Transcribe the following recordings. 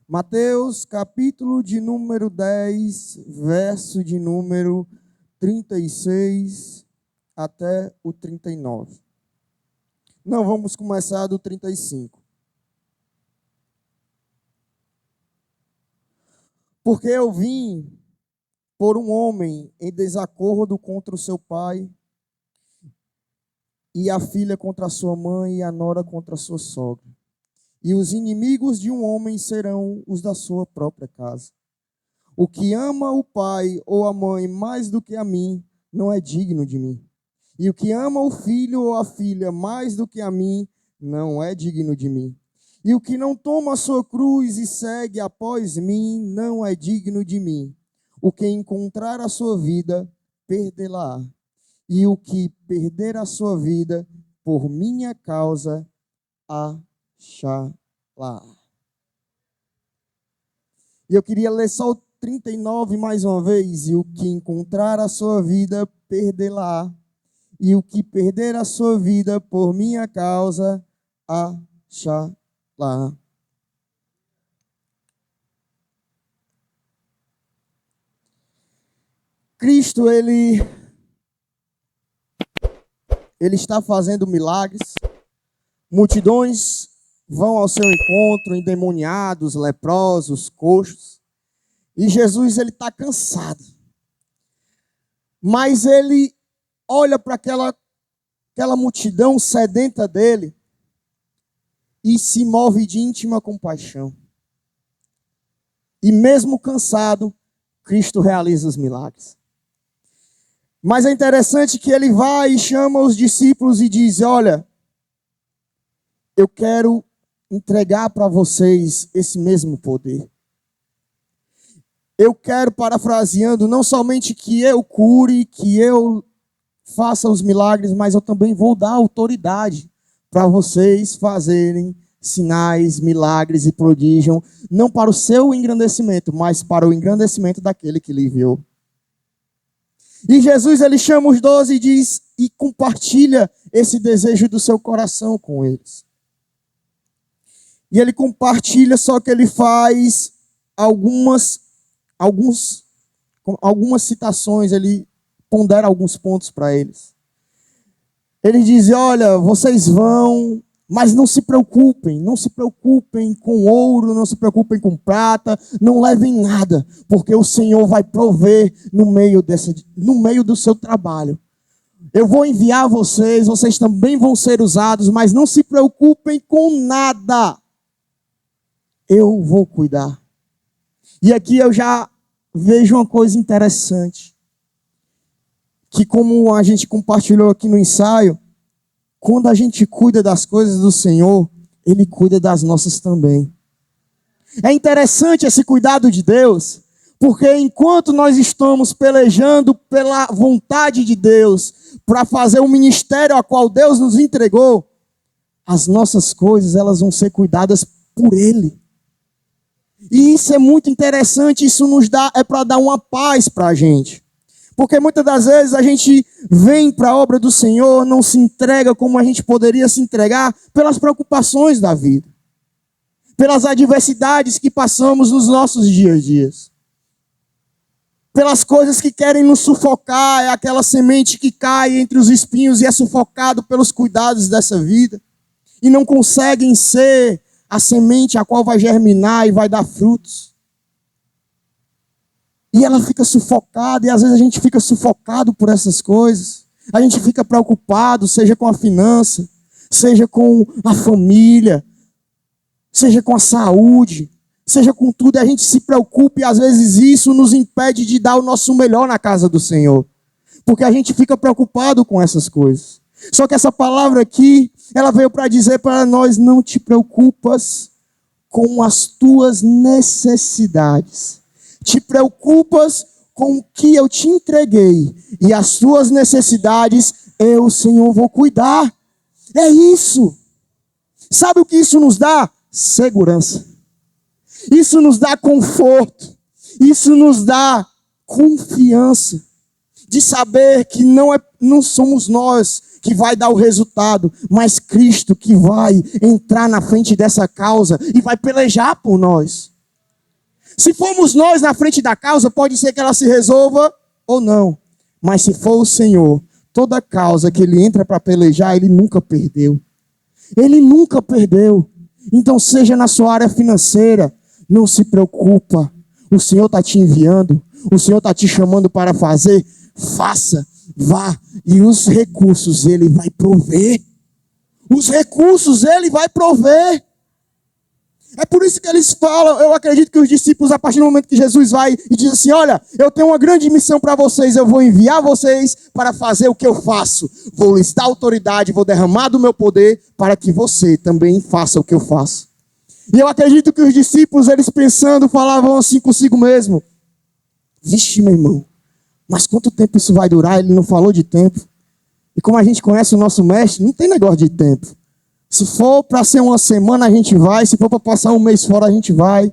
Mateus, capítulo de número 10, verso de número 36 até o 39. Não, vamos começar do 35. Porque eu vim por um homem em desacordo contra o seu pai, e a filha contra a sua mãe, e a nora contra a sua sogra. E os inimigos de um homem serão os da sua própria casa. O que ama o pai ou a mãe mais do que a mim, não é digno de mim. E o que ama o filho ou a filha mais do que a mim, não é digno de mim. E o que não toma a sua cruz e segue após mim, não é digno de mim. O que encontrar a sua vida, perdê-la-á. E o que perder a sua vida, por minha causa, achará. E eu queria ler só o 39 mais uma vez. E o que encontrar a sua vida, perdê-la-á. E o que perder a sua vida por minha causa, achará. Cristo, ele está fazendo milagres. Multidões vão ao seu encontro, endemoniados, leprosos, coxos. E Jesus, ele está cansado. Mas ele olha para aquela multidão sedenta dele e se move de íntima compaixão. E mesmo cansado, Cristo realiza os milagres. Mas é interessante que ele vai e chama os discípulos e diz: olha, eu quero entregar para vocês esse mesmo poder. Eu quero, parafraseando, não somente que eu cure, que eu faça os milagres, mas eu também vou dar autoridade para vocês fazerem sinais, milagres e prodígios, não para o seu engrandecimento, mas para o engrandecimento daquele que lhe enviou. E Jesus, ele chama os 12 e diz, e compartilha esse desejo do seu coração com eles. E ele compartilha, só que ele faz algumas citações, ele pondera alguns pontos para eles. Ele diz, olha, vocês vão, mas não se preocupem com ouro, não se preocupem com prata, não levem nada, porque o Senhor vai prover no meio do seu trabalho. Eu vou enviar vocês também vão ser usados, mas não se preocupem com nada. Eu vou cuidar. E aqui eu já vejo uma coisa interessante. Que como a gente compartilhou aqui no ensaio, quando a gente cuida das coisas do Senhor, Ele cuida das nossas também. É interessante esse cuidado de Deus, porque enquanto nós estamos pelejando pela vontade de Deus, para fazer o ministério a qual Deus nos entregou, as nossas coisas elas vão ser cuidadas por Ele. E isso é muito interessante, isso é para dar uma paz para a gente. Porque muitas das vezes a gente vem para a obra do Senhor, não se entrega como a gente poderia se entregar pelas preocupações da vida. Pelas adversidades que passamos nos nossos dias a dias. Pelas coisas que querem nos sufocar, é aquela semente que cai entre os espinhos e é sufocado pelos cuidados dessa vida. E não conseguem ser a semente a qual vai germinar e vai dar frutos. E ela fica sufocada, e às vezes a gente fica sufocado por essas coisas. A gente fica preocupado, seja com a finança, seja com a família, seja com a saúde, seja com tudo. E a gente se preocupa e às vezes isso nos impede de dar o nosso melhor na casa do Senhor. Porque a gente fica preocupado com essas coisas. Só que essa palavra aqui, ela veio para dizer para nós, não te preocupas com as tuas necessidades. Te preocupas com o que eu te entreguei. E as tuas necessidades, eu, Senhor, vou cuidar. É isso. Sabe o que isso nos dá? Segurança. Isso nos dá conforto. Isso nos dá confiança. de saber que não somos nós que vai dar o resultado, mas Cristo que vai entrar na frente dessa causa e vai pelejar por nós. Se formos nós na frente da causa, pode ser que ela se resolva ou não. Mas se for o Senhor, toda causa que Ele entra para pelejar, Ele nunca perdeu. Ele nunca perdeu. Então seja na sua área financeira, não se preocupa. O Senhor está te enviando, o Senhor está te chamando para fazer, faça, vá. E os recursos Ele vai prover. Os recursos Ele vai prover. É por isso que eles falam, eu acredito que os discípulos, a partir do momento que Jesus vai e diz assim, olha, eu tenho uma grande missão para vocês, eu vou enviar vocês para fazer o que eu faço. Vou lhes dar autoridade, vou derramar do meu poder para que você também faça o que eu faço. E eu acredito que os discípulos, eles pensando, falavam assim consigo mesmo. Vixe, meu irmão, mas quanto tempo isso vai durar? Ele não falou de tempo. E como a gente conhece o nosso mestre, não tem negócio de tempo. Se for para ser uma semana, a gente vai. Se for para passar um mês fora, a gente vai.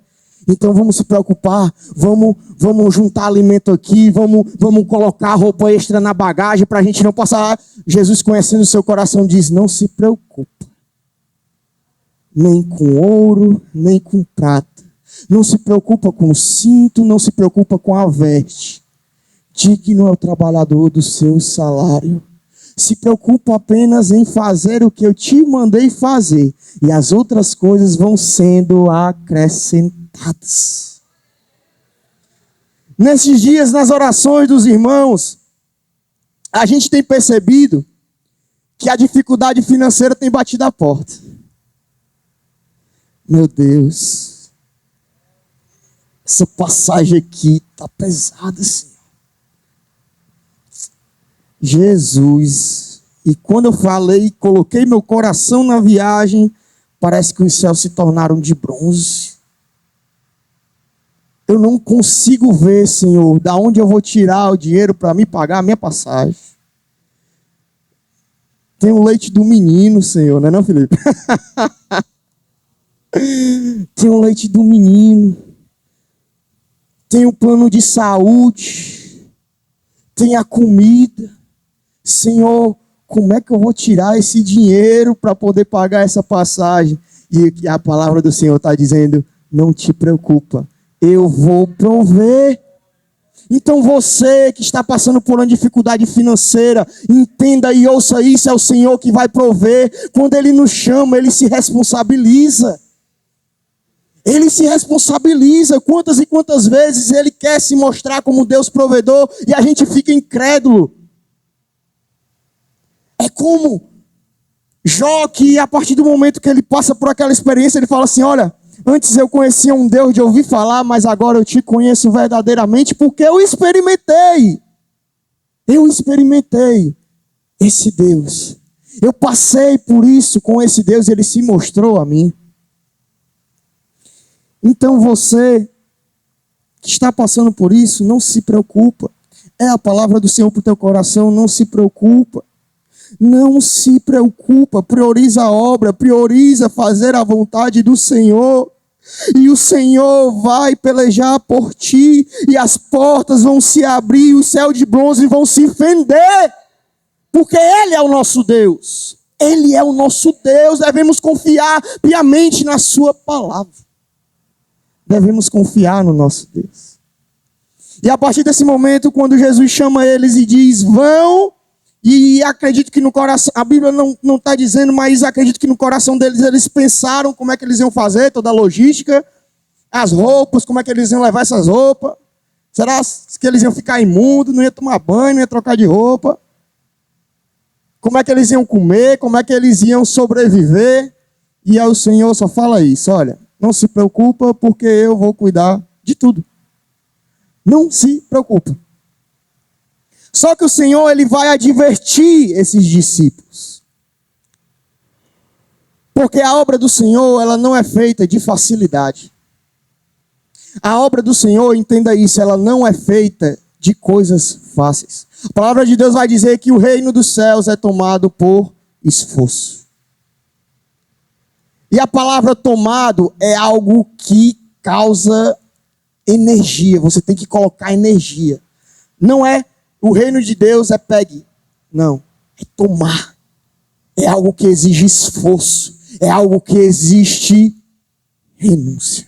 Então vamos se preocupar. Vamos juntar alimento aqui. Vamos colocar roupa extra na bagagem para a gente não passar. Jesus, conhecendo o seu coração, diz, não se preocupa. Nem com ouro, nem com prata. Não se preocupa com o cinto, não se preocupa com a veste. Digno é o trabalhador do seu salário. Se preocupa apenas em fazer o que eu te mandei fazer. E as outras coisas vão sendo acrescentadas. Nesses dias, nas orações dos irmãos, a gente tem percebido que a dificuldade financeira tem batido a porta. Meu Deus. Essa passagem aqui está pesada, Senhor. Jesus, e quando eu falei, coloquei meu coração na viagem, parece que os céus se tornaram de bronze. Eu não consigo ver, Senhor, da onde eu vou tirar o dinheiro para me pagar a minha passagem. Tem o leite do menino, Senhor, não é não, Felipe? Tem o leite do menino. Tem o plano de saúde. Tem a comida. Senhor, como é que eu vou tirar esse dinheiro para poder pagar essa passagem? E a palavra do Senhor está dizendo, não te preocupa, eu vou prover. Então você que está passando por uma dificuldade financeira, entenda e ouça isso, é o Senhor que vai prover. Quando Ele nos chama, Ele se responsabiliza. Ele se responsabiliza. Quantas e quantas vezes Ele quer se mostrar como Deus provedor e a gente fica incrédulo. É como Jó, que a partir do momento que ele passa por aquela experiência, ele fala assim, olha, antes eu conhecia um Deus de ouvir falar, mas agora eu te conheço verdadeiramente porque eu experimentei. Eu experimentei esse Deus. Eu passei por isso com esse Deus e Ele se mostrou a mim. Então você que está passando por isso, não se preocupa. É a palavra do Senhor para o teu coração, não se preocupa. Não se preocupa, prioriza a obra, prioriza fazer a vontade do Senhor. E o Senhor vai pelejar por ti, e as portas vão se abrir, e o céu de bronze vão se fender, porque Ele é o nosso Deus. Ele é o nosso Deus, devemos confiar piamente na sua palavra. Devemos confiar no nosso Deus. E a partir desse momento, quando Jesus chama eles e diz, vão... E acredito que no coração, a Bíblia não está dizendo, mas acredito que no coração deles, eles pensaram como é que eles iam fazer, toda a logística, as roupas, como é que eles iam levar essas roupas. Será que eles iam ficar imundos, não iam tomar banho, não iam trocar de roupa? Como é que eles iam comer, como é que eles iam sobreviver? E aí o Senhor só fala isso, olha, não se preocupa porque eu vou cuidar de tudo. Não se preocupa. Só que o Senhor, Ele vai advertir esses discípulos. Porque a obra do Senhor, ela não é feita de facilidade. A obra do Senhor, entenda isso, ela não é feita de coisas fáceis. A palavra de Deus vai dizer que o reino dos céus é tomado por esforço. E a palavra tomado é algo que causa energia. Você tem que colocar energia. Não é o reino de Deus é pegue. Não, é tomar. É algo que exige esforço. É algo que existe renúncia.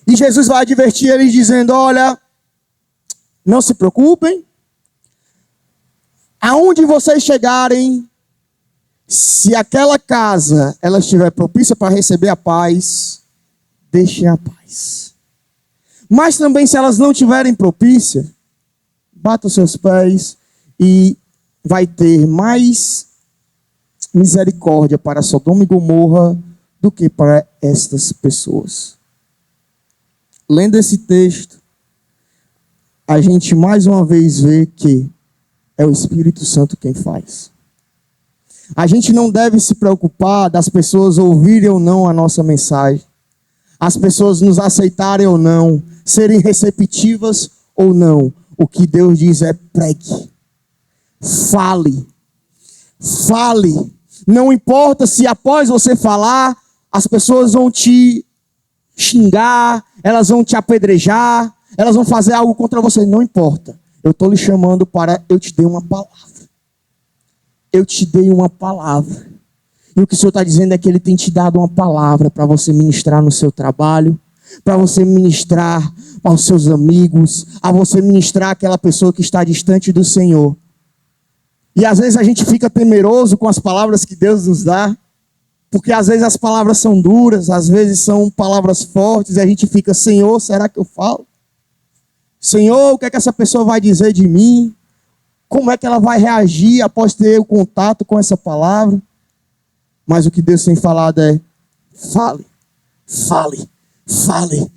E Jesus vai advertir eles dizendo, olha, não se preocupem. Aonde vocês chegarem, se aquela casa ela estiver propícia para receber a paz, deixem a paz. Mas também se elas não tiverem propícia, bata os seus pés e vai ter mais misericórdia para Sodoma e Gomorra do que para estas pessoas. Lendo esse texto, a gente mais uma vez vê que é o Espírito Santo quem faz. A gente não deve se preocupar das pessoas ouvirem ou não a nossa mensagem. As pessoas nos aceitarem ou não, serem receptivas ou não. O que Deus diz é pregue. Fale. Fale. Não importa se após você falar, as pessoas vão te xingar, elas vão te apedrejar, elas vão fazer algo contra você. Não importa. Eu estou lhe chamando para eu te dei uma palavra. Eu te dei uma palavra. E o que o Senhor está dizendo é que Ele tem te dado uma palavra para você ministrar no seu trabalho, para você ministrar aos seus amigos, a você ministrar àquela pessoa que está distante do Senhor. E às vezes a gente fica temeroso com as palavras que Deus nos dá, porque às vezes as palavras são duras, às vezes são palavras fortes, e a gente fica, Senhor, será que eu falo? Senhor, o que é que essa pessoa vai dizer de mim? Como é que ela vai reagir após ter o contato com essa palavra? Mas o que Deus tem falado é, fale, fale, fale.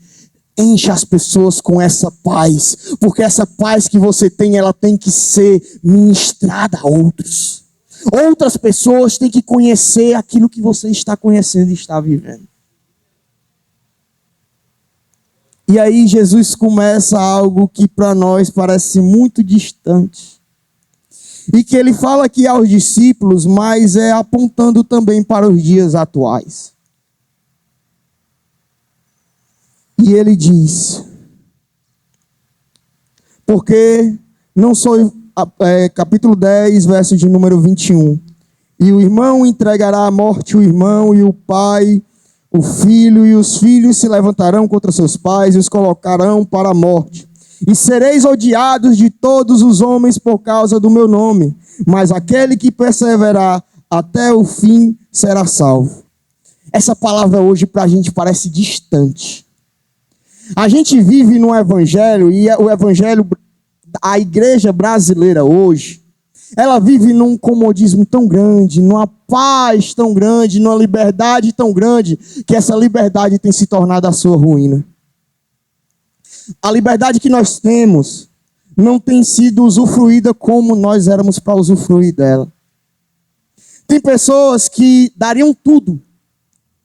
Encha as pessoas com essa paz, porque essa paz que você tem, ela tem que ser ministrada a outros. Outras pessoas têm que conhecer aquilo que você está conhecendo e está vivendo. E aí Jesus começa algo que para nós parece muito distante. E que ele fala aqui aos discípulos, mas é apontando também para os dias atuais. E ele diz, porque não sou, capítulo 10, verso de número 21. E o irmão entregará à morte o irmão, e o pai o filho, e os filhos se levantarão contra seus pais e os colocarão para a morte. E sereis odiados de todos os homens por causa do meu nome, mas aquele que perseverar até o fim será salvo. Essa palavra hoje para a gente parece distante. A gente vive num evangelho, e o evangelho, a igreja brasileira hoje, ela vive num comodismo tão grande, numa paz tão grande, numa liberdade tão grande, que essa liberdade tem se tornado a sua ruína. A liberdade que nós temos não tem sido usufruída como nós éramos para usufruir dela. Tem pessoas que dariam tudo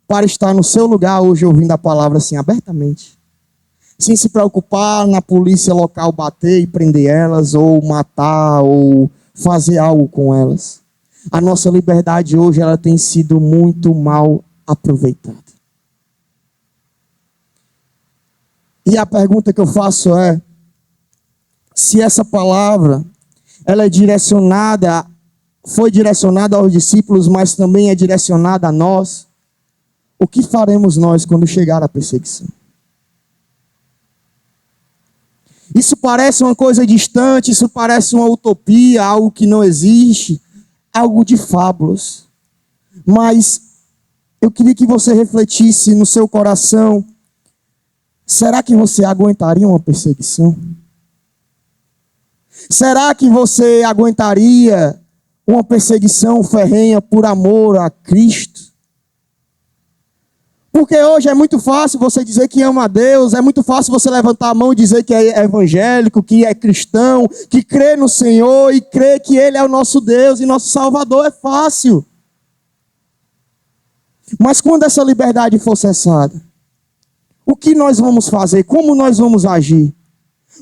para estar no seu lugar hoje ouvindo a palavra assim abertamente, sem se preocupar na polícia local bater e prender elas, ou matar, ou fazer algo com elas. A nossa liberdade hoje ela tem sido muito mal aproveitada. E a pergunta que eu faço é, se essa palavra ela é direcionada, foi direcionada aos discípulos, mas também é direcionada a nós, o que faremos nós quando chegar a perseguição? Isso parece uma coisa distante, isso parece uma utopia, algo que não existe, algo de fábulas. Mas eu queria que você refletisse no seu coração, será que você aguentaria uma perseguição? Será que você aguentaria uma perseguição ferrenha por amor a Cristo? Porque hoje é muito fácil você dizer que ama a Deus, é muito fácil você levantar a mão e dizer que é evangélico, que é cristão, que crê no Senhor e crê que Ele é o nosso Deus e nosso Salvador, é fácil. Mas quando essa liberdade for cessada, o que nós vamos fazer? Como nós vamos agir?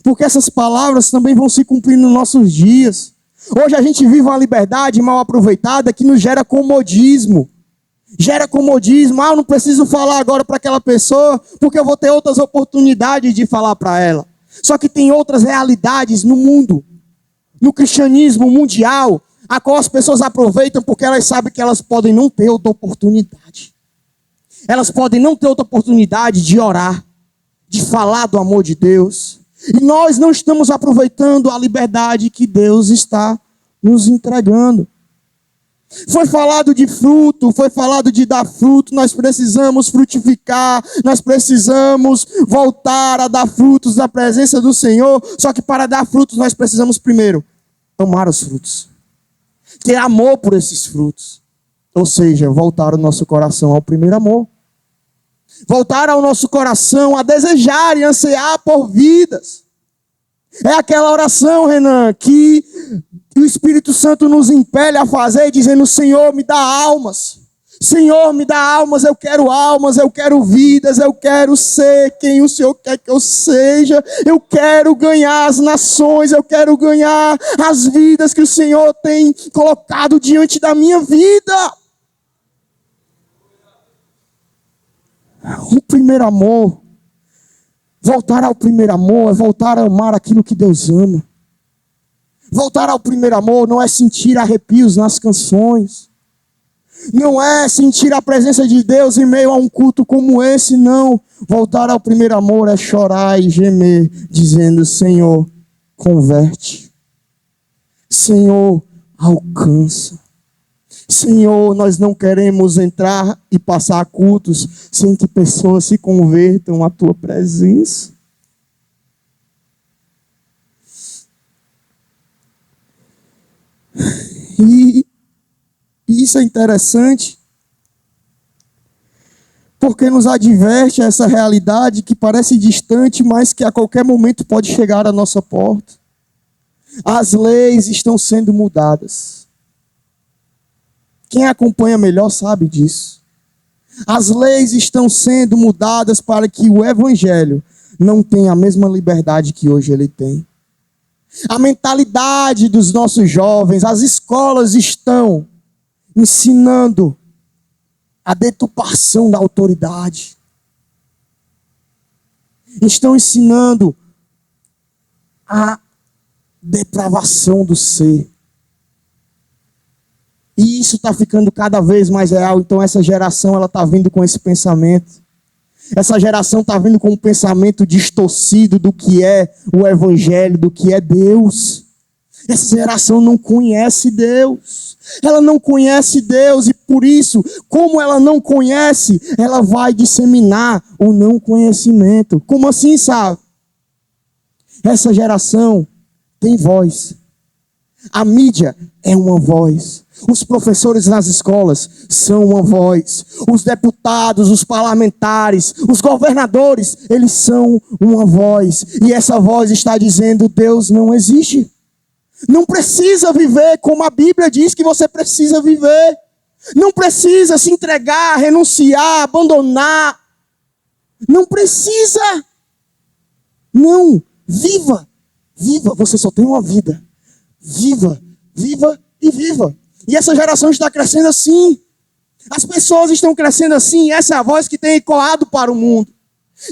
Porque essas palavras também vão se cumprir nos nossos dias. Hoje a gente vive uma liberdade mal aproveitada que nos gera comodismo. Gera comodismo, eu não preciso falar agora para aquela pessoa, porque eu vou ter outras oportunidades de falar para ela. Só que tem outras realidades no mundo, no cristianismo mundial, a qual as pessoas aproveitam porque elas sabem que elas podem não ter outra oportunidade. Elas podem não ter outra oportunidade de orar, de falar do amor de Deus. E nós não estamos aproveitando a liberdade que Deus está nos entregando. Foi falado de fruto, foi falado de dar fruto. Nós precisamos frutificar, nós precisamos voltar a dar frutos da presença do Senhor. Só que para dar frutos nós precisamos primeiro amar os frutos, ter amor por esses frutos. Ou seja, voltar o nosso coração ao primeiro amor. Voltar ao nosso coração a desejar e ansiar por vidas. É aquela oração, Renan, que o Espírito Santo nos impele a fazer, dizendo: Senhor, me dá almas. Senhor, me dá almas, eu quero vidas, eu quero ser quem o Senhor quer que eu seja. Eu quero ganhar as nações, eu quero ganhar as vidas que o Senhor tem colocado diante da minha vida. O primeiro amor, voltar ao primeiro amor, é voltar a amar aquilo que Deus ama. Voltar ao primeiro amor não é sentir arrepios nas canções. Não é sentir a presença de Deus em meio a um culto como esse, não. Voltar ao primeiro amor é chorar e gemer, dizendo: Senhor, converte. Senhor, alcança. Senhor, nós não queremos entrar e passar cultos sem que pessoas se convertam à tua presença. E isso é interessante, porque nos adverte essa realidade que parece distante, mas que a qualquer momento pode chegar à nossa porta. As leis estão sendo mudadas. Quem acompanha melhor sabe disso. As leis estão sendo mudadas para que o Evangelho não tenha a mesma liberdade que hoje ele tem. A mentalidade dos nossos jovens, as escolas estão ensinando a deturpação da autoridade. Estão ensinando a depravação do ser. E isso está ficando cada vez mais real. Então essa geração ela está vindo com esse pensamento. Essa geração está vindo com um pensamento distorcido do que é o Evangelho, do que é Deus. Essa geração não conhece Deus. Ela não conhece Deus e por isso, como ela não conhece, ela vai disseminar o não conhecimento. Como assim, sabe? Essa geração tem voz. A mídia é uma voz. Os professores nas escolas são uma voz. Os deputados, os parlamentares, os governadores, eles são uma voz. E essa voz está dizendo: Deus não existe. Não precisa viver como a Bíblia diz que você precisa viver. Não precisa se entregar, renunciar, abandonar. Não precisa. Não. Viva. Viva. Você só tem uma vida. Viva. Viva e viva. E essa geração está crescendo assim. As pessoas estão crescendo assim. Essa é a voz que tem ecoado para o mundo.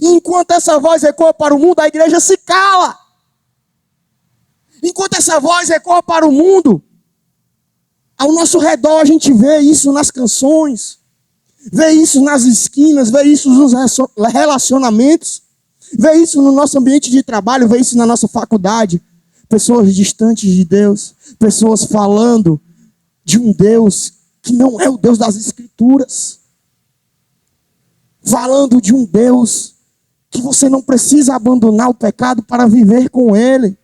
E enquanto essa voz ecoa para o mundo, a igreja se cala. Enquanto essa voz ecoa para o mundo, ao nosso redor a gente vê isso nas canções, vê isso nas esquinas, vê isso nos relacionamentos, vê isso no nosso ambiente de trabalho, vê isso na nossa faculdade. Pessoas distantes de Deus, pessoas falando de um Deus que não é o Deus das Escrituras. Falando de um Deus que você não precisa abandonar o pecado para viver com Ele.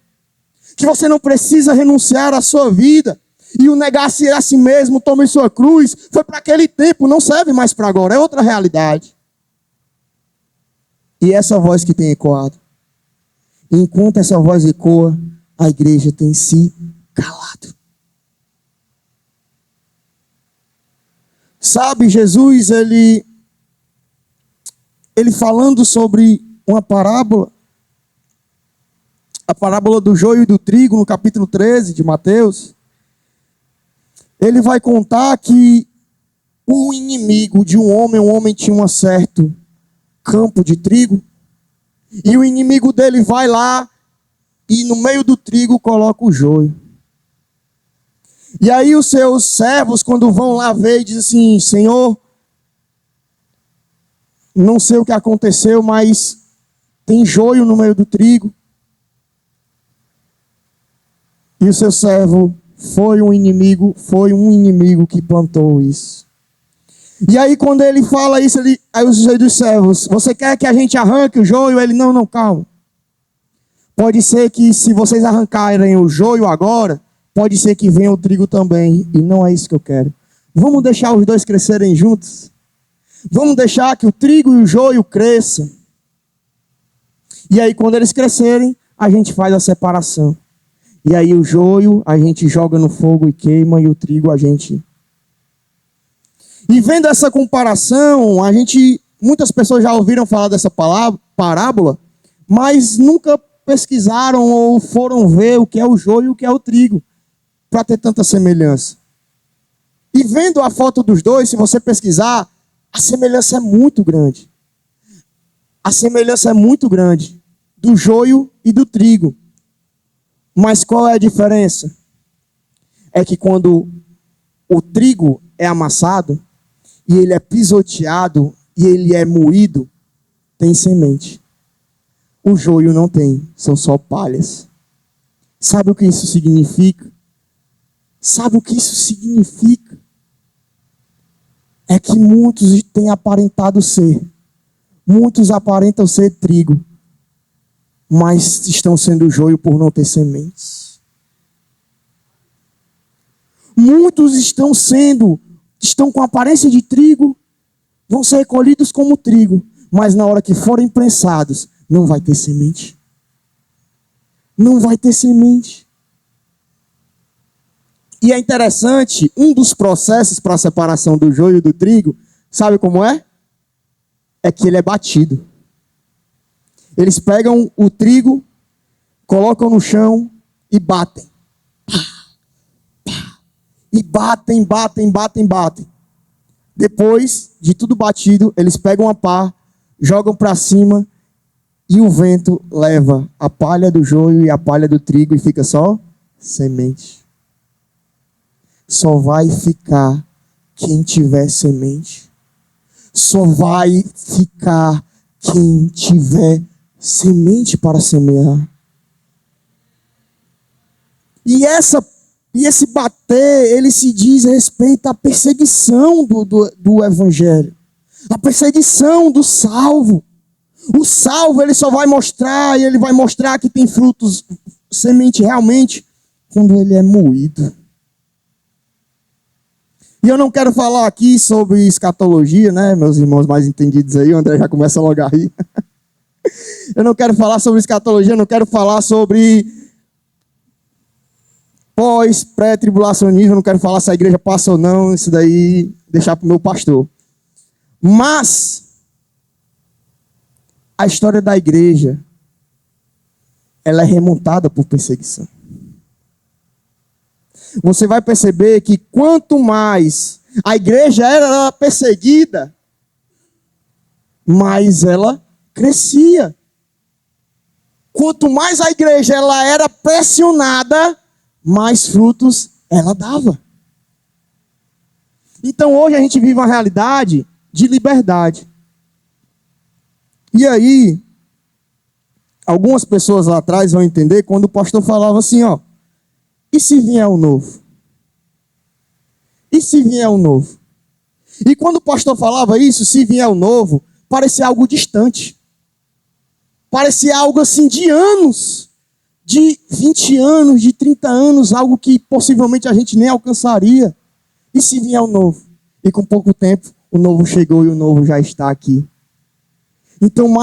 Que você não precisa renunciar à sua vida. E o negar-se a si mesmo, tome sua cruz, foi para aquele tempo, não serve mais para agora, é outra realidade. E essa voz que tem ecoado. Enquanto essa voz ecoa, a igreja tem se calado. Sabe, Jesus, ele falando sobre uma parábola, a parábola do joio e do trigo, no capítulo 13 de Mateus, ele vai contar que o inimigo de um homem tinha um certo campo de trigo, e o inimigo dele vai lá e no meio do trigo coloca o joio. E aí os seus servos, quando vão lá ver, dizem assim: Senhor, não sei o que aconteceu, mas tem joio no meio do trigo. E o seu servo foi um inimigo que plantou isso. E aí quando ele fala isso, aí os dos servos: você quer que a gente arranque o joio? Ele: não, calma. Pode ser que se vocês arrancarem o joio agora, pode ser que venha o trigo também. E não é isso que eu quero. Vamos deixar os dois crescerem juntos. Vamos deixar que o trigo e o joio cresçam. E aí quando eles crescerem, a gente faz a separação. E aí o joio a gente joga no fogo e queima, e o trigo a gente... E vendo essa comparação, muitas pessoas já ouviram falar dessa parábola, mas nunca pesquisaram ou foram ver o que é o joio e o que é o trigo, para ter tanta semelhança. E vendo a foto dos dois, se você pesquisar, a semelhança é muito grande. A semelhança é muito grande do joio e do trigo. Mas qual é a diferença? É que quando o trigo é amassado, e ele é pisoteado, e ele é moído, tem semente. O joio não tem, são só palhas. Sabe o que isso significa? Sabe o que isso significa? É que muitos têm aparentado ser. Muitos aparentam ser trigo, mas estão sendo joio por não ter sementes. Muitos estão com aparência de trigo, vão ser recolhidos como trigo, mas na hora que forem prensados, não vai ter semente. Não vai ter semente. E é interessante, um dos processos para a separação do joio e do trigo, sabe como é? É que ele é batido. Eles pegam o trigo, colocam no chão e batem. E batem. Depois de tudo batido, eles pegam a pá, jogam para cima e o vento leva a palha do joio e a palha do trigo e fica só semente. Só vai ficar quem tiver semente. Só vai ficar quem tiver semente para semear. E esse bater, ele se diz respeito à perseguição do evangelho. A perseguição do salvo. O salvo, ele só vai mostrar, e ele vai mostrar que tem frutos, semente realmente, quando ele é moído. E eu não quero falar aqui sobre escatologia, né, meus irmãos mais entendidos aí, o André já começa logo a rir. Eu não quero falar sobre escatologia, eu não quero falar sobre pré-tribulacionismo, eu não quero falar se a igreja passa ou não, isso daí deixar para o meu pastor. Mas a história da igreja, ela é remontada por perseguição. Você vai perceber que quanto mais a igreja era perseguida, mais ela crescia. Quanto mais a igreja ela era pressionada, mais frutos ela dava. Então hoje a gente vive uma realidade de liberdade. E aí, algumas pessoas lá atrás vão entender quando o pastor falava assim, ó: e se vier o novo? E se vier o novo? E quando o pastor falava isso, se vier o novo, parecia algo distante. Parecia algo assim de anos. De 20 anos, de 30 anos, algo que possivelmente a gente nem alcançaria. E se vier o novo? E com pouco tempo, o novo chegou e o novo já está aqui. Então,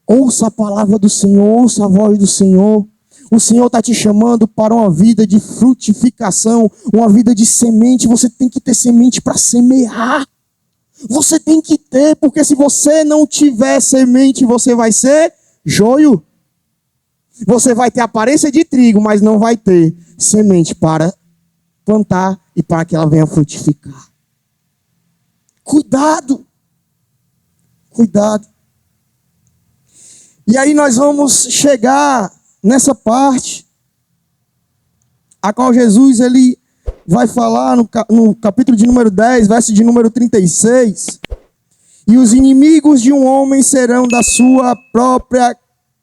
ouça a palavra do Senhor, ouça a voz do Senhor. O Senhor está te chamando para uma vida de frutificação, uma vida de semente. Você tem que ter semente para semear. Você tem que ter, porque se você não tiver semente, você vai ser joio. Você vai ter aparência de trigo, mas não vai ter semente para plantar e para que ela venha frutificar. Cuidado. Cuidado. E aí nós vamos chegar nessa parte, a qual Jesus ele vai falar no capítulo de número 10, verso de número 36. E os inimigos de um homem serão da sua própria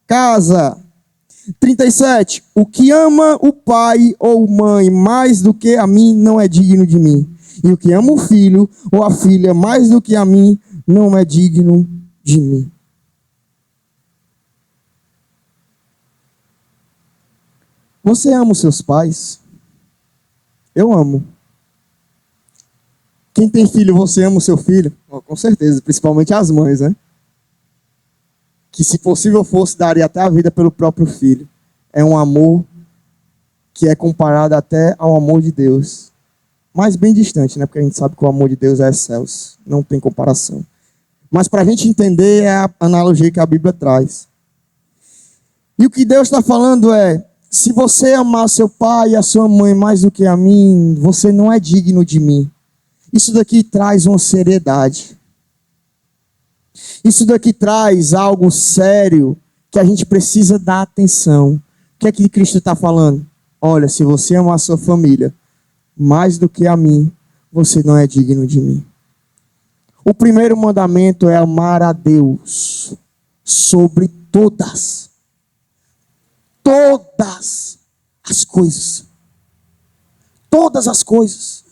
casa. 37. O que ama o pai ou mãe mais do que a mim não é digno de mim. E o que ama o filho ou a filha mais do que a mim não é digno de mim. Você ama os seus pais? Eu amo. Quem tem filho, você ama o seu filho? Oh, com certeza, principalmente as mães, né? Que se possível fosse, daria até a vida pelo próprio filho. É um amor que é comparado até ao amor de Deus. Mas bem distante, né? Porque a gente sabe que o amor de Deus é excelso. Não tem comparação. Mas para a gente entender é a analogia que a Bíblia traz. E o que Deus está falando é, se você amar seu pai e a sua mãe mais do que a mim, você não é digno de mim. Isso daqui traz uma seriedade. Isso daqui traz algo sério que a gente precisa dar atenção. O que é que Cristo está falando? Olha, se você amar a sua família mais do que a mim, você não é digno de mim. O primeiro mandamento é amar a Deus sobre todas as coisas. Todas as coisas.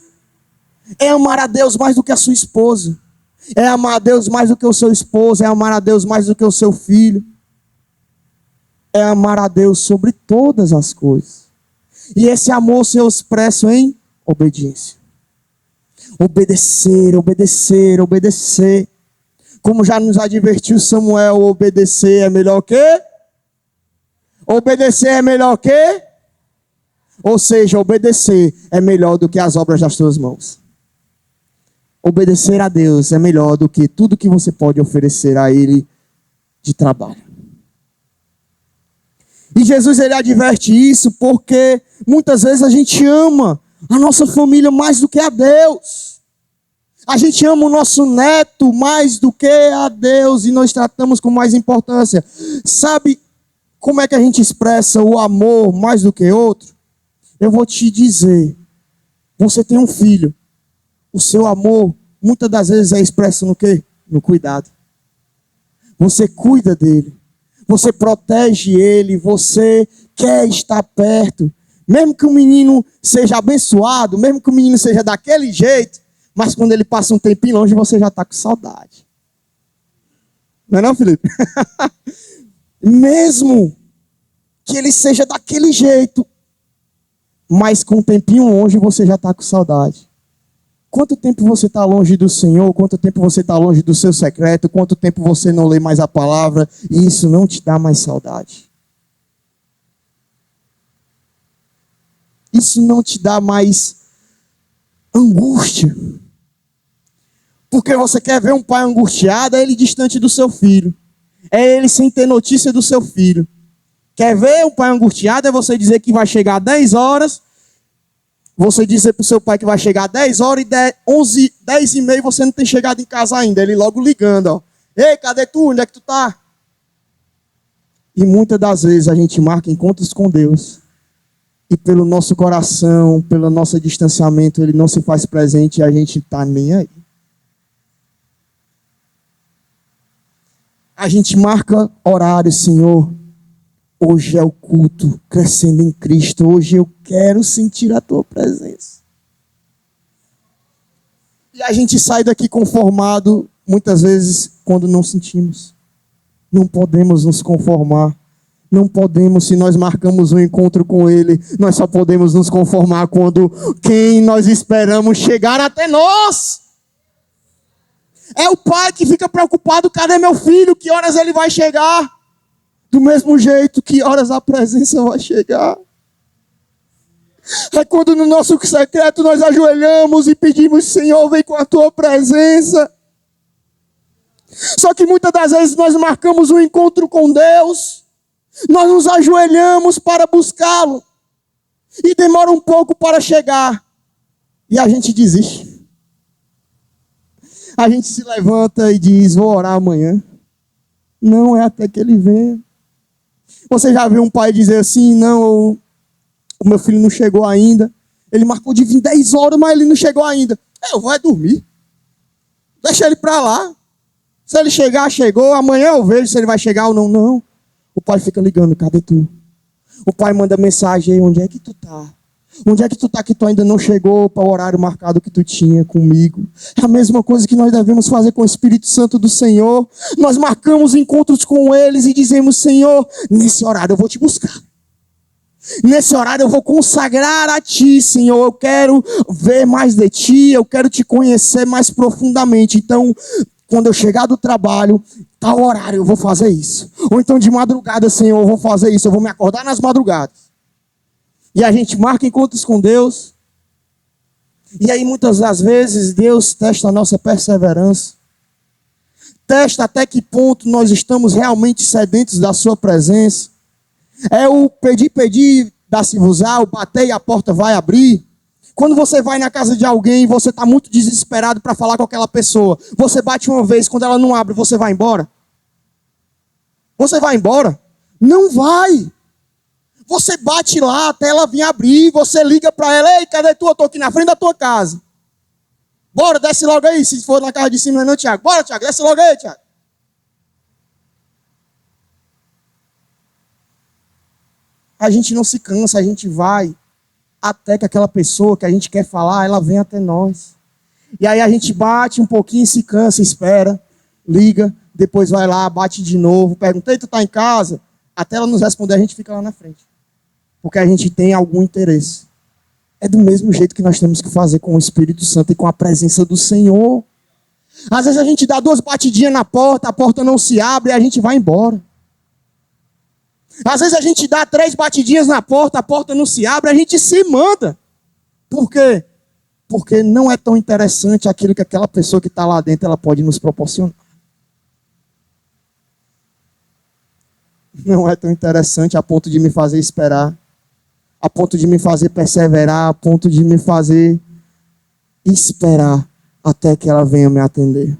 É amar a Deus mais do que a sua esposa. É amar a Deus mais do que o seu esposo. É amar a Deus mais do que o seu filho. É amar a Deus sobre todas as coisas. E esse amor se expressa em obediência. Obedecer, obedecer, obedecer. Como já nos advertiu Samuel, obedecer é melhor que? Obedecer é melhor que? Ou seja, obedecer é melhor do que as obras das tuas mãos. Obedecer a Deus é melhor do que tudo que você pode oferecer a Ele de trabalho. E Jesus ele adverte isso porque muitas vezes a gente ama a nossa família mais do que a Deus. A gente ama o nosso neto mais do que a Deus e nós tratamos com mais importância. Sabe como é que a gente expressa o amor mais do que outro? Eu vou te dizer, você tem um filho. O seu amor, muitas das vezes, é expresso no quê? No cuidado. Você cuida dele. Você protege ele. Você quer estar perto. Mesmo que o menino seja abençoado, mesmo que o menino seja daquele jeito, mas quando ele passa um tempinho longe, você já está com saudade. Não é não, Felipe? Mesmo que ele seja daquele jeito, mas com um tempinho longe, você já está com saudade. Quanto tempo você está longe do Senhor? Quanto tempo você está longe do seu secreto? Quanto tempo você não lê mais a palavra? E isso não te dá mais saudade. Isso não te dá mais angústia. Porque você quer ver um pai angustiado, é ele distante do seu filho. É ele sem ter notícia do seu filho. Quer ver um pai angustiado? É você dizer que vai chegar às 10 horas. Você dizer para o seu pai que vai chegar às 10 horas e 10 e meia você não tem chegado em casa ainda. Ele logo ligando, ó. Ei, cadê tu? Onde é que tu tá? E muitas das vezes a gente marca encontros com Deus. E pelo nosso coração, pelo nosso distanciamento, ele não se faz presente e a gente está nem aí. A gente marca horário, Senhor. Hoje é o culto, crescendo em Cristo. Hoje eu quero sentir a tua presença. E a gente sai daqui conformado, muitas vezes, quando não sentimos. Não podemos nos conformar. Não podemos, se nós marcamos um encontro com Ele, nós só podemos nos conformar quando quem nós esperamos chegar até nós. É o pai que fica preocupado, cadê meu filho? Que horas ele vai chegar? Do mesmo jeito, que horas a presença vai chegar? É quando no nosso secreto nós ajoelhamos e pedimos, Senhor, vem com a tua presença. Só que muitas das vezes nós marcamos um encontro com Deus, nós nos ajoelhamos para buscá-lo, e demora um pouco para chegar, e a gente desiste. A gente se levanta e diz, vou orar amanhã. Não, é até que ele venha. Você já viu um pai dizer assim, não, o meu filho não chegou ainda. Ele marcou de vir 10 horas, mas ele não chegou ainda. Eu vou dormir. Deixa ele para lá. Se ele chegar, chegou. Amanhã eu vejo se ele vai chegar ou não. Não. O pai fica ligando, cadê tu? O pai manda mensagem, onde é que tu tá? Onde é que tu tá que tu ainda não chegou para o horário marcado que tu tinha comigo? É a mesma coisa que nós devemos fazer com o Espírito Santo do Senhor. Nós marcamos encontros com eles e dizemos, Senhor, nesse horário eu vou te buscar. Nesse horário eu vou consagrar a Ti, Senhor. Eu quero ver mais de Ti, eu quero Te conhecer mais profundamente. Então, quando eu chegar do trabalho, tal horário eu vou fazer isso. Ou então de madrugada, Senhor, eu vou fazer isso. Eu vou me acordar nas madrugadas. E a gente marca encontros com Deus. E aí muitas das vezes Deus testa a nossa perseverança. Testa até que ponto nós estamos realmente sedentos da sua presença. É o pedir, dá-se-vos-á, o bater e a porta vai abrir. Quando você vai na casa de alguém, você está muito desesperado para falar com aquela pessoa. Você bate uma vez, quando ela não abre, você vai embora? Você vai embora? Não vai. Você bate lá até ela vir abrir, você liga para ela, ei, cadê tu? Eu estou aqui na frente da tua casa. Bora, desce logo aí, se for na casa de cima, não, Tiago. Bora, Tiago, desce logo aí, Tiago. A gente não se cansa, a gente vai até que aquela pessoa que a gente quer falar, ela vem até nós. E aí a gente bate um pouquinho, se cansa, espera, liga, depois vai lá, bate de novo, pergunta, ei, tu tá em casa? Até ela nos responder, a gente fica lá na frente. Porque a gente tem algum interesse. É do mesmo jeito que nós temos que fazer com o Espírito Santo e com a presença do Senhor. Às vezes a gente dá 2 batidinhas na porta, a porta não se abre e a gente vai embora. Às vezes a gente dá 3 batidinhas na porta, a porta não se abre, a gente se manda. Por quê? Porque não é tão interessante aquilo que aquela pessoa que está lá dentro ela pode nos proporcionar. Não é tão interessante a ponto de me fazer esperar, a ponto de me fazer perseverar, a ponto de me fazer esperar até que ela venha me atender.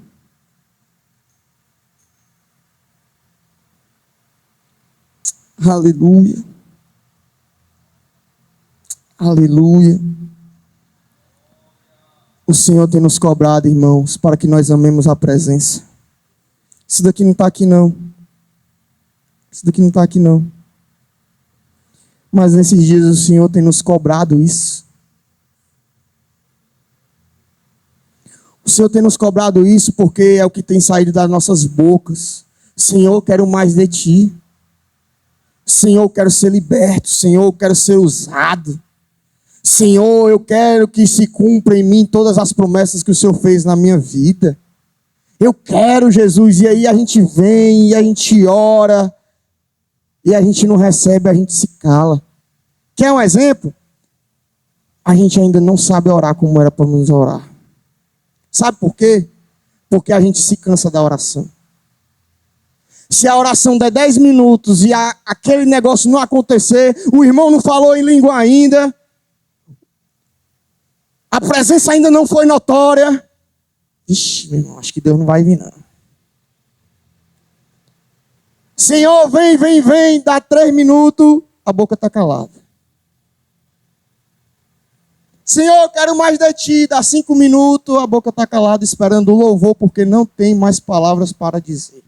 Aleluia. Aleluia. O Senhor tem nos cobrado, irmãos, para que nós amemos a presença. Isso daqui não está aqui, não. Isso daqui não está aqui, não. Mas nesses dias o Senhor tem nos cobrado isso. O Senhor tem nos cobrado isso porque é o que tem saído das nossas bocas. Senhor, eu quero mais de Ti. Senhor, eu quero ser liberto. Senhor, eu quero ser usado. Senhor, eu quero que se cumpra em mim todas as promessas que o Senhor fez na minha vida. Eu quero, Jesus. E aí a gente vem, e a gente ora, e a gente não recebe, a gente se cala. Quer um exemplo? A gente ainda não sabe orar como era para nos orar. Sabe por quê? Porque a gente se cansa da oração. Se a oração der 10 minutos e aquele negócio não acontecer, o irmão não falou em língua ainda, a presença ainda não foi notória, ixi, meu irmão, acho que Deus não vai vir, não. Senhor, vem, dá 3 minutos, a boca está calada. Senhor, eu quero mais de Ti, dá 5 minutos, a boca está calada, esperando o louvor, porque não tem mais palavras para dizer.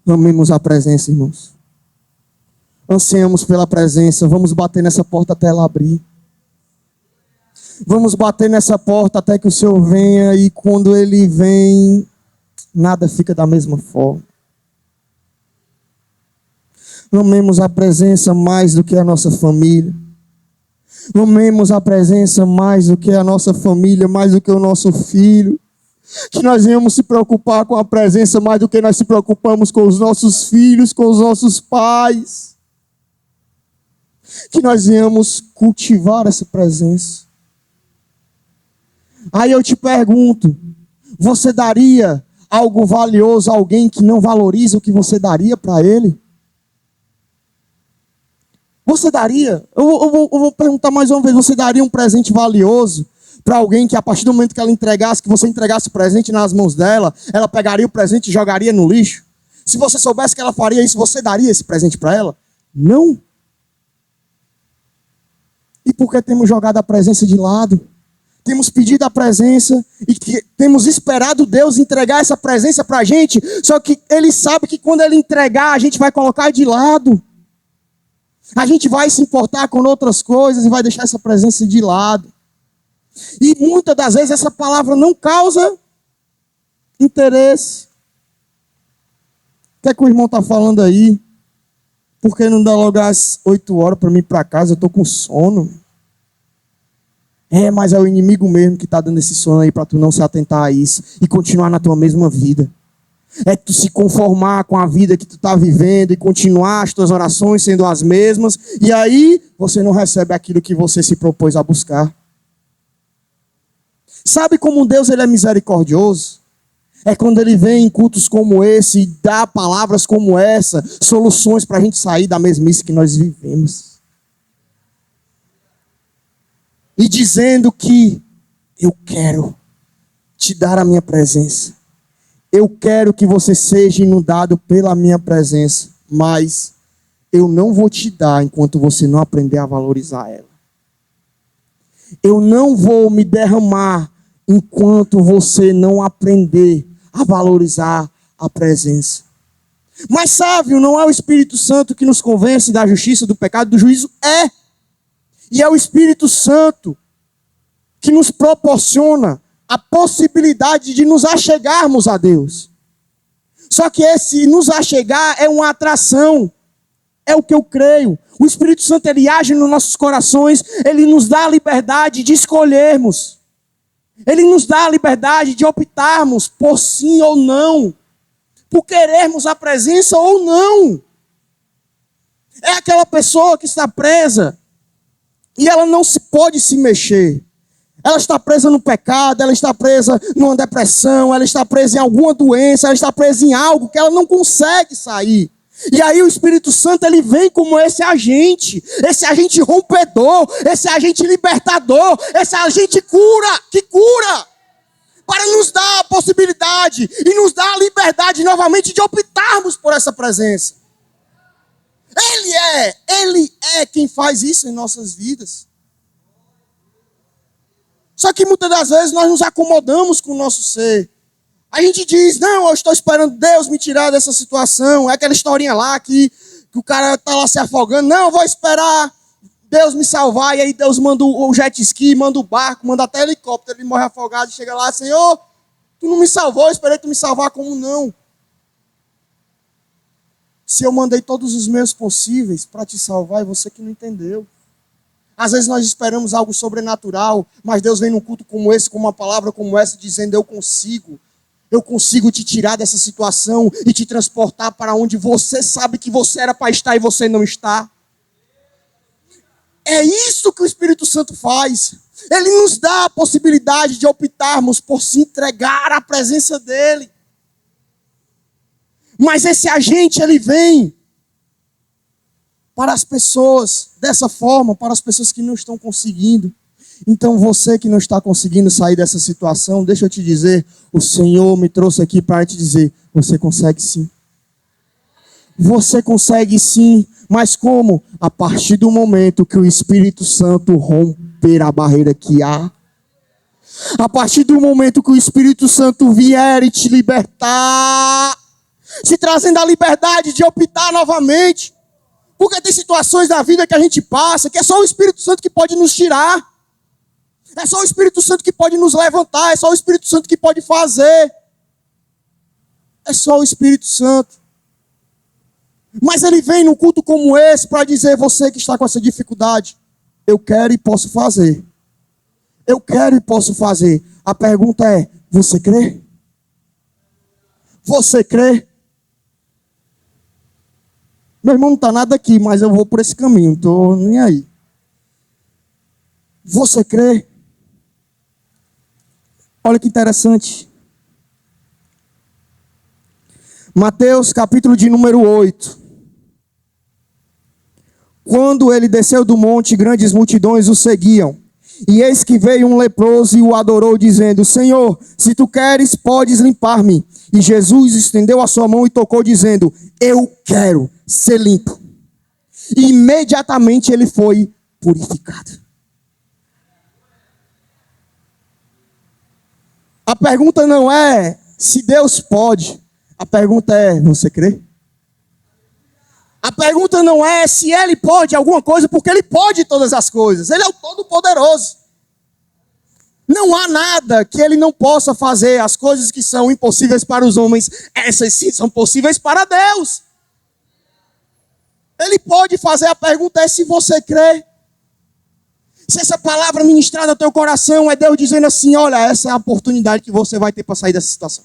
Amemos a presença, irmãos. Ansiamos pela presença. Vamos bater nessa porta até ela abrir. Vamos bater nessa porta até que o Senhor venha. E quando Ele vem, nada fica da mesma forma. Amemos a presença mais do que a nossa família. Amemos a presença mais do que a nossa família, mais do que o nosso filho. Que nós venhamos se preocupar com a presença mais do que nós se preocupamos com os nossos filhos, com os nossos pais. Que nós venhamos cultivar essa presença. Aí eu te pergunto, você daria algo valioso a alguém que não valoriza o que você daria para ele? Você daria? Eu vou perguntar mais uma vez, você daria um presente valioso para alguém que a partir do momento que ela entregasse, que você entregasse o presente nas mãos dela, ela pegaria o presente e jogaria no lixo? Se você soubesse que ela faria isso, você daria esse presente para ela? Não. E por que temos jogado a presença de lado? Temos pedido a presença e temos esperado Deus entregar essa presença para a gente, só que Ele sabe que quando Ele entregar, a gente vai colocar de lado. A gente vai se importar com outras coisas e vai deixar essa presença de lado. E muitas das vezes essa palavra não causa interesse. O que é que o irmão está falando aí? Por que não dá logo às 8 horas para mim ir para casa? Eu estou com sono. Mas é o inimigo mesmo que está dando esse sono aí para tu não se atentar a isso e continuar na tua mesma vida. É tu se conformar com a vida que tu está vivendo e continuar as tuas orações sendo as mesmas. E aí você não recebe aquilo que você se propôs a buscar. Sabe como Deus ele é misericordioso? É quando Ele vem em cultos como esse e dá palavras como essa, soluções para a gente sair da mesmice que nós vivemos. E dizendo que eu quero te dar a minha presença. Eu quero que você seja inundado pela minha presença, mas eu não vou te dar enquanto você não aprender a valorizar ela. Eu não vou me derramar enquanto você não aprender a valorizar a presença. Mas sábio não é o Espírito Santo que nos convence da justiça, do pecado, do juízo? É. E é o Espírito Santo que nos proporciona a possibilidade de nos achegarmos a Deus. Só que esse nos achegar é uma atração. É o que eu creio. O Espírito Santo ele age nos nossos corações. Ele nos dá a liberdade de escolhermos. Ele nos dá a liberdade de optarmos por sim ou não. Por querermos a presença ou não. É aquela pessoa que está presa e ela não pode se mexer. Ela está presa no pecado, ela está presa numa depressão, ela está presa em alguma doença, ela está presa em algo que ela não consegue sair. E aí o Espírito Santo ele vem como esse agente rompedor, esse agente libertador, esse agente que cura, para nos dar a possibilidade e nos dar a liberdade novamente de optarmos por essa presença. Ele é quem faz isso em nossas vidas. Só que muitas das vezes nós nos acomodamos com o nosso ser. A gente diz, não, eu estou esperando Deus me tirar dessa situação. É aquela historinha lá que o cara está lá se afogando. Não, eu vou esperar Deus me salvar. E aí Deus manda o jet ski, manda o barco, manda até helicóptero. Ele morre afogado e chega lá, Senhor, tu não me salvou, eu esperei tu me salvar, como não? Se eu mandei todos os meios possíveis para te salvar, é você que não entendeu. Às vezes nós esperamos algo sobrenatural, mas Deus vem num culto como esse, com uma palavra como essa, dizendo, eu consigo te tirar dessa situação e te transportar para onde você sabe que você era para estar e você não está. É isso que o Espírito Santo faz. Ele nos dá a possibilidade de optarmos por se entregar à presença dEle. Mas esse agente, ele vem para as pessoas dessa forma, para as pessoas que não estão conseguindo. Então você que não está conseguindo sair dessa situação, deixa eu te dizer, o Senhor me trouxe aqui para te dizer, você consegue sim. Você consegue sim, mas como? A partir do momento que o Espírito Santo romper a barreira que há, a partir do momento que o Espírito Santo vier e te libertar, te trazendo a liberdade de optar novamente. Porque tem situações da vida que a gente passa que é só o Espírito Santo que pode nos tirar. É só o Espírito Santo que pode nos levantar. É só o Espírito Santo que pode fazer. É só o Espírito Santo. Mas ele vem num culto como esse para dizer, você que está com essa dificuldade, eu quero e posso fazer. Eu quero e posso fazer. A pergunta é, você crê? Você crê? Meu irmão não está nada aqui, mas eu vou por esse caminho, não estou nem aí. Você crê? Olha que interessante. Mateus capítulo de número 8. Quando ele desceu do monte, grandes multidões o seguiam. E eis que veio um leproso e o adorou, dizendo: Senhor, se tu queres, podes limpar-me. E Jesus estendeu a sua mão e tocou, dizendo: eu quero ser limpo. E imediatamente ele foi purificado. A pergunta não é se Deus pode. A pergunta é: você crê? A pergunta não é se Ele pode alguma coisa, porque Ele pode todas as coisas. Ele é o Todo-Poderoso. Não há nada que Ele não possa fazer. As coisas que são impossíveis para os homens, essas sim são possíveis para Deus. Ele pode fazer. A pergunta é se você crê. Se essa palavra ministrada ao teu coração é Deus dizendo assim: olha, essa é a oportunidade que você vai ter para sair dessa situação.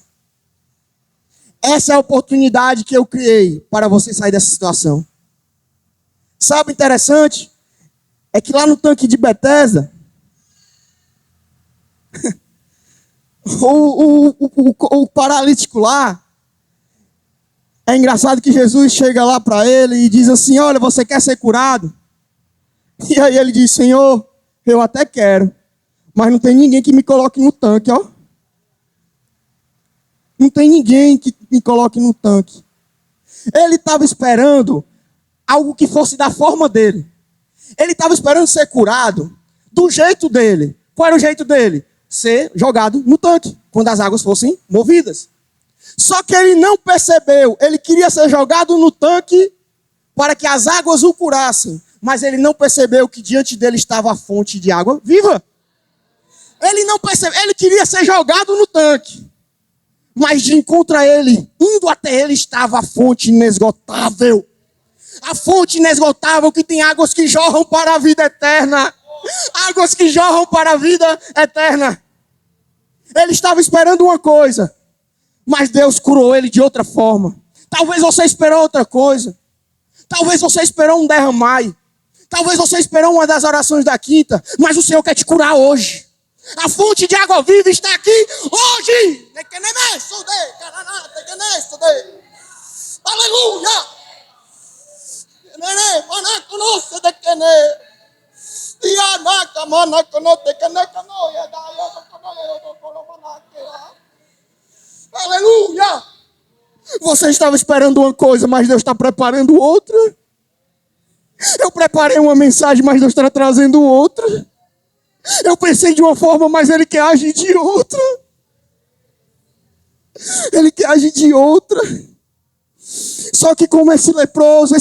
Essa é a oportunidade que eu criei para você sair dessa situação. Sabe o interessante? É que lá no tanque de Betesda, o paralítico lá, é engraçado que Jesus chega lá para ele e diz assim: olha, você quer ser curado? E aí ele diz: Senhor, eu até quero, mas não tem ninguém que me coloque no tanque, ó. Não tem ninguém que me coloque no tanque. Ele estava esperando algo que fosse da forma dele. Ele estava esperando ser curado do jeito dele. Qual era o jeito dele? Ser jogado no tanque, quando as águas fossem movidas. Só que ele não percebeu. Ele queria ser jogado no tanque para que as águas o curassem. Mas ele não percebeu que diante dele estava a fonte de água viva. Ele não percebeu. Ele queria ser jogado no tanque. Mas de encontro a ele, indo até ele, estava a fonte inesgotável. A fonte inesgotável que tem águas que jorram para a vida eterna. Águas que jorram para a vida eterna. Ele estava esperando uma coisa, mas Deus curou ele de outra forma. Talvez você esperou outra coisa. Talvez você esperou um derramai. Talvez você esperou uma das orações da quinta, mas o Senhor quer te curar hoje. A fonte de água viva está aqui hoje. Aleluia. Aleluia. Você estava esperando uma coisa, mas Deus está preparando outra. Eu preparei uma mensagem, mas Deus está trazendo outra. Eu pensei de uma forma, mas Ele quer agir de outra. Ele quer agir de outra. Só que como esse leproso,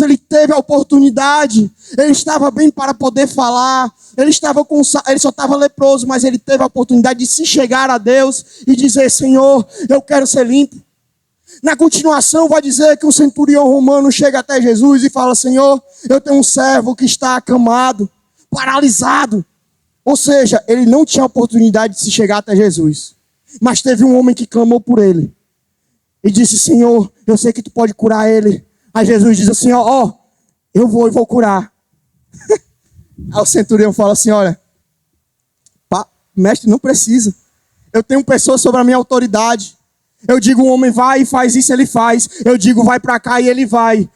ele teve a oportunidade. Ele estava bem para poder falar. Ele só estava leproso, mas ele teve a oportunidade de se chegar a Deus e dizer: Senhor, eu quero ser limpo. Na continuação vai dizer que um centurião romano chega até Jesus e fala: Senhor, eu tenho um servo que está acamado, paralisado. Ou seja, ele não tinha oportunidade de se chegar até Jesus. Mas teve um homem que clamou por ele. E disse: Senhor, eu sei que tu pode curar ele. Aí Jesus diz assim: ó, eu vou curar. Aí o centurião fala assim: olha, mestre, não precisa. Eu tenho pessoas sobre a minha autoridade. Eu digo, um homem vai e faz isso, ele faz. Eu digo, vai para cá e ele vai.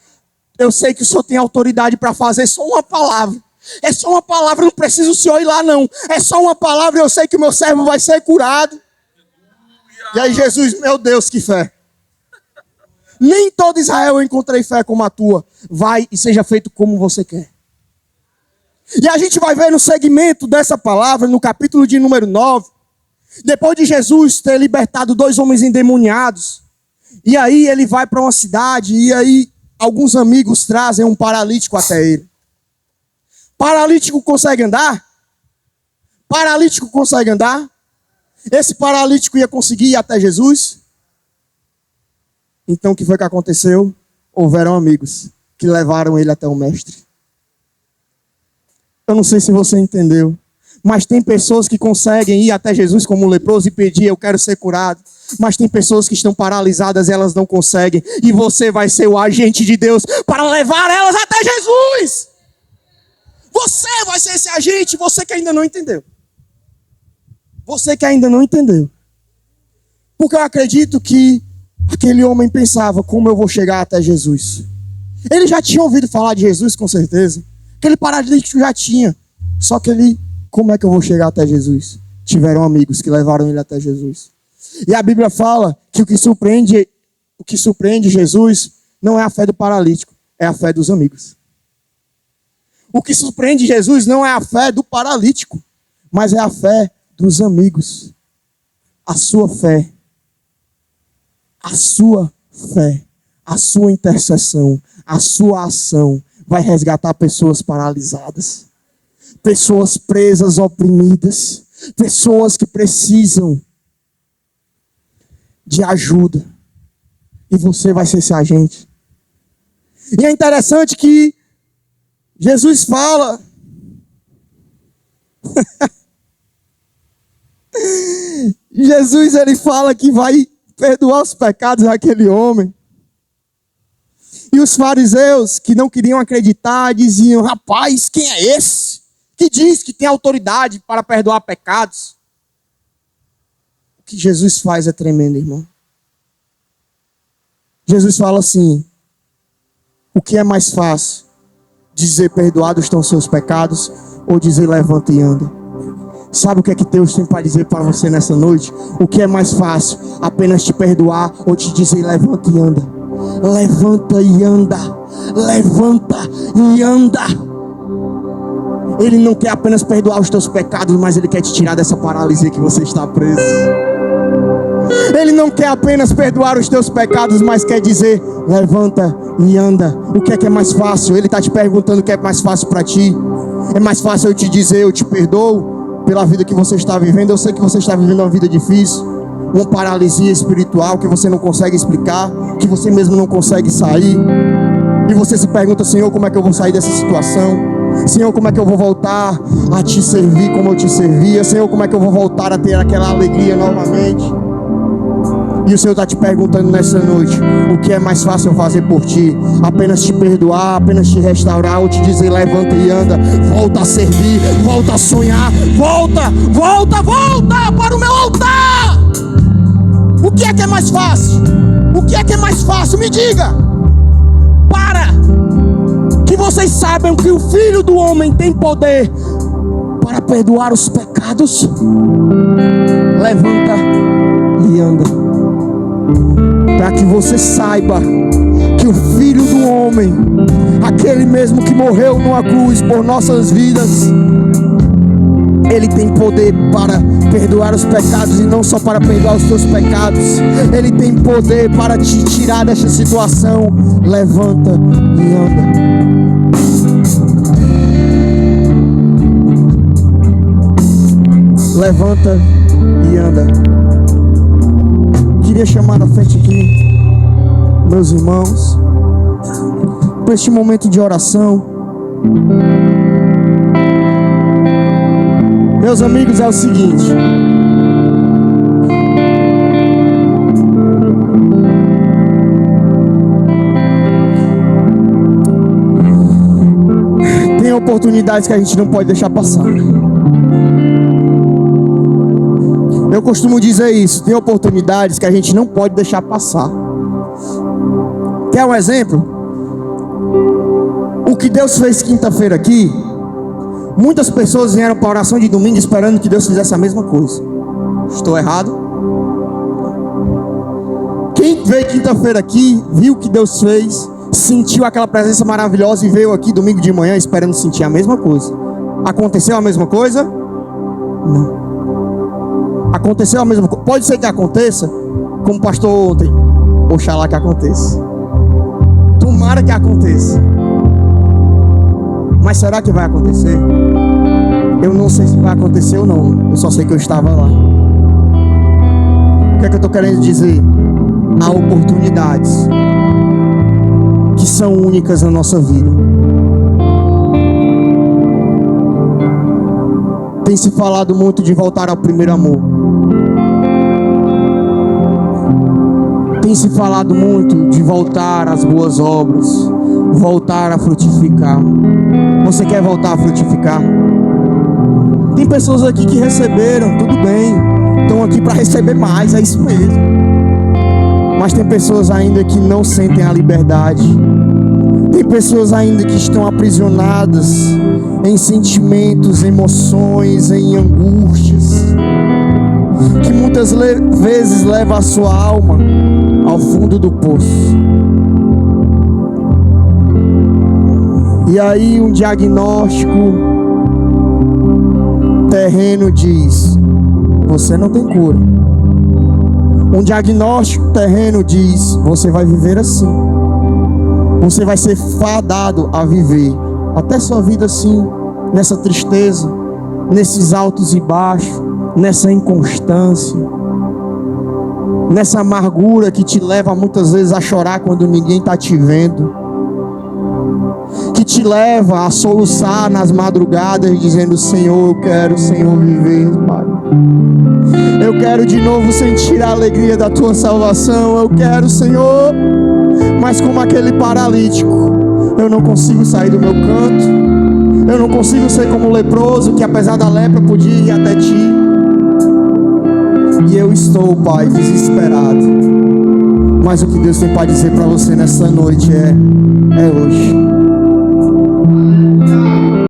Eu sei que o Senhor tem autoridade para fazer só uma palavra. É só uma palavra, não precisa o Senhor ir lá não. É só uma palavra e eu sei que o meu servo vai ser curado. E aí Jesus, meu Deus, que fé. Nem todo Israel eu encontrei fé como a tua. Vai e seja feito como você quer. E a gente vai ver no segmento dessa palavra, no capítulo de número 9, depois de Jesus ter libertado 2 homens endemoniados, e aí ele vai para uma cidade, e aí alguns amigos trazem um paralítico até ele. Paralítico consegue andar? Paralítico consegue andar? Esse paralítico ia conseguir ir até Jesus? Então o que foi que aconteceu? Houveram amigos que levaram ele até o mestre. Eu não sei se você entendeu, mas tem pessoas que conseguem ir até Jesus como um leproso e pedir: eu quero ser curado. Mas tem pessoas que estão paralisadas e elas não conseguem. E você vai ser o agente de Deus para levar elas até Jesus. Você vai ser esse agente, você que ainda não entendeu. Você que ainda não entendeu. Porque eu acredito que aquele homem pensava: como eu vou chegar até Jesus? Ele já tinha ouvido falar de Jesus, com certeza. Aquele paralítico já tinha. Só que ele, como é que eu vou chegar até Jesus? Tiveram amigos que levaram ele até Jesus. E a Bíblia fala que o que surpreende Jesus não é a fé do paralítico, é a fé dos amigos. O que surpreende Jesus não é a fé do paralítico, mas é a fé dos amigos. A sua fé, a sua intercessão, a sua ação vai resgatar pessoas paralisadas, pessoas presas, oprimidas, pessoas que precisam de ajuda. E você vai ser esse agente. E é interessante que Jesus fala Jesus, ele fala que vai perdoar os pecados daquele homem. E os fariseus, que não queriam acreditar, diziam: rapaz, quem é esse que diz que tem autoridade para perdoar pecados? O que Jesus faz é tremendo, irmão. Jesus fala assim: o que é mais fácil? Dizer perdoados estão seus pecados, ou dizer levanta e anda? Sabe o que é que Deus tem para dizer para você nessa noite? O que é mais fácil? Apenas te perdoar ou te dizer levanta e anda? Levanta e anda. Levanta e anda. Ele não quer apenas perdoar os teus pecados, mas Ele quer te tirar dessa paralisia que você está preso. Ele não quer apenas perdoar os teus pecados, mas quer dizer levanta e anda. O que é mais fácil? Ele está te perguntando o que é mais fácil para ti. É mais fácil eu te dizer eu te perdoo pela vida que você está vivendo? Eu sei que você está vivendo uma vida difícil, uma paralisia espiritual que você não consegue explicar, que você mesmo não consegue sair. E você se pergunta: Senhor, como é que eu vou sair dessa situação? Senhor, como é que eu vou voltar a te servir como eu te servia? Senhor, como é que eu vou voltar a ter aquela alegria novamente? E o Senhor está te perguntando nessa noite: o que é mais fácil eu fazer por ti? Apenas te perdoar, apenas te restaurar, ou te dizer levanta e anda? Volta a servir, volta a sonhar, volta para o meu altar. O que é mais fácil? O que é mais fácil? Me diga. Para que vocês saibam que o Filho do Homem tem poder para perdoar os pecados. Levanta e anda. Para que você saiba que o Filho do Homem, aquele mesmo que morreu numa cruz por nossas vidas, Ele tem poder para perdoar os pecados, e não só para perdoar os teus pecados. Ele tem poder para te tirar dessa situação. Levanta e anda. Levanta e anda. Queria chamar na frente aqui meus irmãos para este momento de oração. Meus amigos, é o seguinte: tem oportunidades que a gente não pode deixar passar. Eu costumo dizer isso: tem oportunidades que a gente não pode deixar passar. Quer um exemplo? O que Deus fez quinta-feira aqui, muitas pessoas vieram para a oração de domingo esperando que Deus fizesse a mesma coisa. Estou errado? Quem veio quinta-feira aqui, viu o que Deus fez, sentiu aquela presença maravilhosa e veio aqui domingo de manhã esperando sentir a mesma coisa. Aconteceu a mesma coisa? Não. Aconteceu a mesma coisa. Pode ser que aconteça, como o pastor ontem. Oxalá que aconteça. Tomara que aconteça. Mas será que vai acontecer? Eu não sei se vai acontecer ou não. Eu só sei que eu estava lá. O que é que eu estou querendo dizer? Há oportunidades que são únicas na nossa vida. Tem se falado muito de voltar ao primeiro amor. Tem se falado muito de voltar às boas obras, voltar a frutificar. Você quer voltar a frutificar? Tem pessoas aqui que receberam, tudo bem, estão aqui para receber mais, é isso mesmo. Mas tem pessoas ainda que não sentem a liberdade, Tem pessoas ainda que estão aprisionadas em sentimentos, emoções, em angústias, que muitas vezes leva a sua alma ao fundo do poço. E aí um diagnóstico terreno diz: você não tem cura. Um diagnóstico terreno diz: você vai viver assim. Você vai ser fadado a viver até sua vida assim, nessa tristeza, nesses altos e baixos, nessa inconstância, nessa amargura que te leva muitas vezes a chorar quando ninguém está te vendo, que te leva a soluçar nas madrugadas dizendo: Senhor, eu quero, Senhor, viver, Pai. Eu quero de novo sentir a alegria da Tua salvação. Eu quero, Senhor. Mas como aquele paralítico, eu não consigo sair do meu canto. Eu não consigo ser como o leproso, que apesar da lepra podia ir até Ti. E eu estou, Pai, desesperado. Mas o que Deus tem para dizer para você nessa noite é hoje.